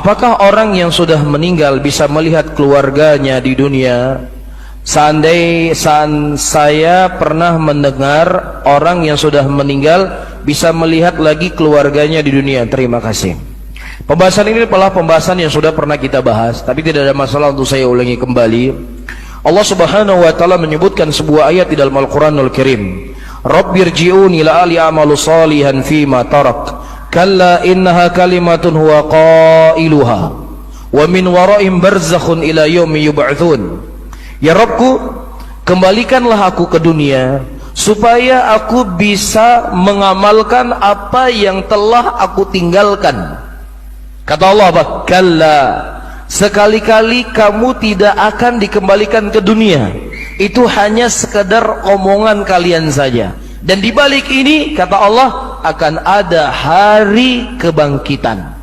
apakah orang yang sudah meninggal bisa melihat keluarganya di dunia? Saya pernah mendengar orang yang sudah meninggal bisa melihat lagi keluarganya di dunia. Terima kasih. Pembahasan ini adalah pembahasan yang sudah pernah kita bahas, tapi tidak ada masalah untuk saya ulangi kembali. Allah Subhanahu wa taala menyebutkan sebuah ayat di dalam Al-Qur'anul Karim. Rabbirji'uni la'ali a'malu salihan fima tarak. Kalla innaha kalimatun huwa qailuha wa min wara'im barzakhun ila yaumi yub'atsun. Ya Rabbku, kembalikanlah aku ke dunia supaya aku bisa mengamalkan apa yang telah aku tinggalkan. Kata Allah apa? Kalla, sekali-kali kamu tidak akan dikembalikan ke dunia. Itu hanya sekedar omongan kalian saja. Dan di balik ini, kata Allah, akan ada hari kebangkitan.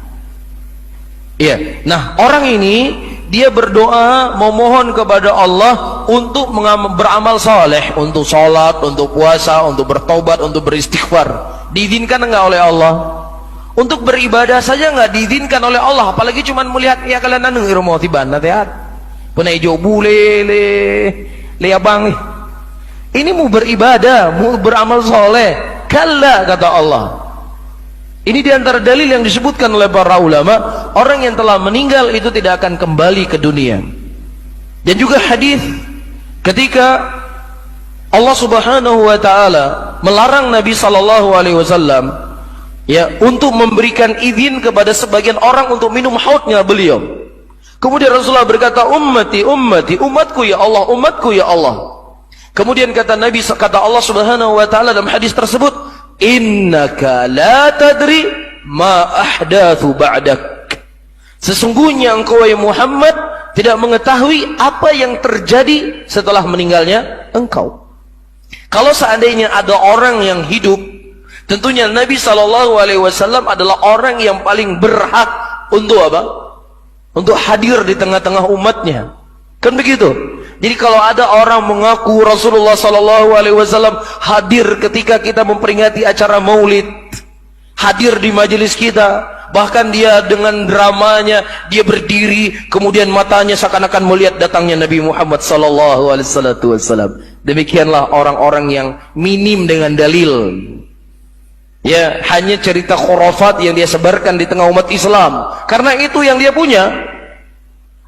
Iya. Nah, orang ini dia berdoa memohon kepada Allah untuk beramal saleh, untuk sholat, untuk puasa, untuk bertobat, untuk beristighfar. Diizinkan enggak oleh Allah? Untuk beribadah saja enggak diizinkan oleh Allah, apalagi cuma melihat ya kalian anu irmo tiban natihat. Punai jo bule le abang nih. Ini mau beribadah, mau beramal soleh. Kalla, kata Allah. Ini diantara dalil yang disebutkan oleh para ulama, orang yang telah meninggal itu tidak akan kembali ke dunia. Dan juga hadis ketika Allah Subhanahu wa taala melarang Nabi sallallahu alaihi wasallam ya untuk memberikan izin kepada sebagian orang untuk minum haudnya beliau. Kemudian Rasulullah berkata, ummati, ummati, umatku ya Allah, umatku ya Allah. Kemudian kata Allah Subhanahu wa taala dalam hadis tersebut, innaka la tadri ma ahdatsu ba'dak. Sesungguhnya engkau ya Muhammad tidak mengetahui apa yang terjadi setelah meninggalnya engkau. Kalau seandainya ada orang yang hidup, tentunya Nabi sallallahu alaihi wasallam adalah orang yang paling berhak untuk apa? Untuk hadir di tengah-tengah umatnya. Kan begitu? Jadi kalau ada orang mengaku Rasulullah sallallahu alaihi wasallam hadir ketika kita memperingati acara Maulid, hadir di majelis kita, bahkan dia dengan dramanya dia berdiri, kemudian matanya seakan-akan melihat datangnya Nabi Muhammad sallallahu alaihi wasallam. Demikianlah orang-orang yang minim dengan dalil. Ya, hanya cerita khurafat yang dia sebarkan di tengah umat Islam. Karena itu yang dia punya.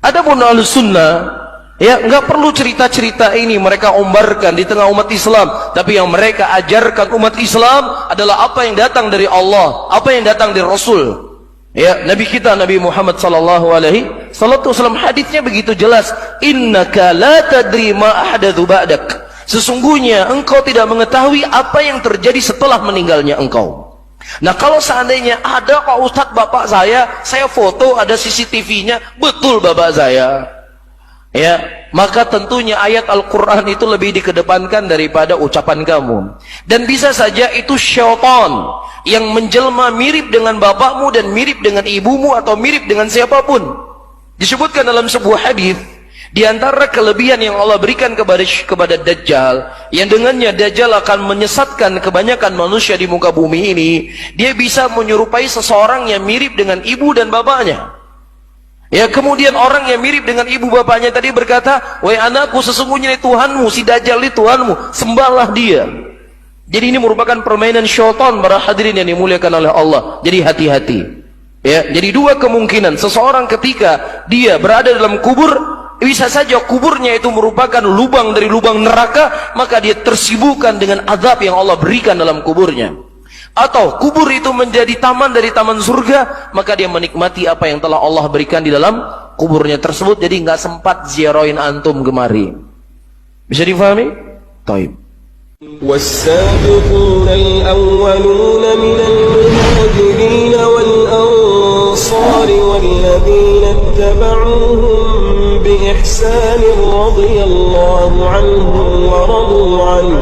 Adapun Ahlus Sunnah, ya, enggak perlu cerita-cerita ini mereka ombarkan di tengah umat Islam, tapi yang mereka ajarkan umat Islam adalah apa yang datang dari Allah, apa yang datang dari Rasul. Ya, Nabi kita Nabi Muhammad sallallahu alaihi wasallam, hadisnya begitu jelas, innaka la tadri ma ahdatsu ba'dak. Sesungguhnya engkau tidak mengetahui apa yang terjadi setelah meninggalnya engkau. Nah, kalau seandainya ada Pak Ustadz bapak saya foto ada CCTV-nya, betul bapak saya. Ya, maka tentunya ayat Al-Quran itu lebih dikedepankan daripada ucapan kamu. Dan bisa saja itu syaitan yang menjelma mirip dengan bapakmu dan mirip dengan ibumu atau mirip dengan siapapun. Disebutkan dalam sebuah hadis, di antara kelebihan yang Allah berikan kepada Dajjal, yang dengannya Dajjal akan menyesatkan kebanyakan manusia di muka bumi ini, dia bisa menyerupai seseorang yang mirip dengan ibu dan bapaknya. Ya, kemudian orang yang mirip dengan ibu bapaknya tadi berkata, wahai anakku, sesungguhnya Tuhanmu, si Dajjal ini Tuhanmu, sembahlah dia. Jadi ini merupakan permainan syaitan para hadirin yang dimuliakan oleh Allah. Jadi hati-hati. Ya, jadi dua kemungkinan, seseorang ketika dia berada dalam kubur, bisa saja kuburnya itu merupakan lubang dari lubang neraka, maka dia tersibukkan dengan azab yang Allah berikan dalam kuburnya. Atau kubur itu menjadi taman dari taman surga, maka dia menikmati apa yang telah Allah berikan di dalam kuburnya tersebut. Jadi nggak sempat ziarahin antum gemari. Bisa difahami? Taib. والسابقون الأولون من المهاجرين والأنصار والذين اتبعوهم بإحسان رضي الله عنهم ورضوا عنه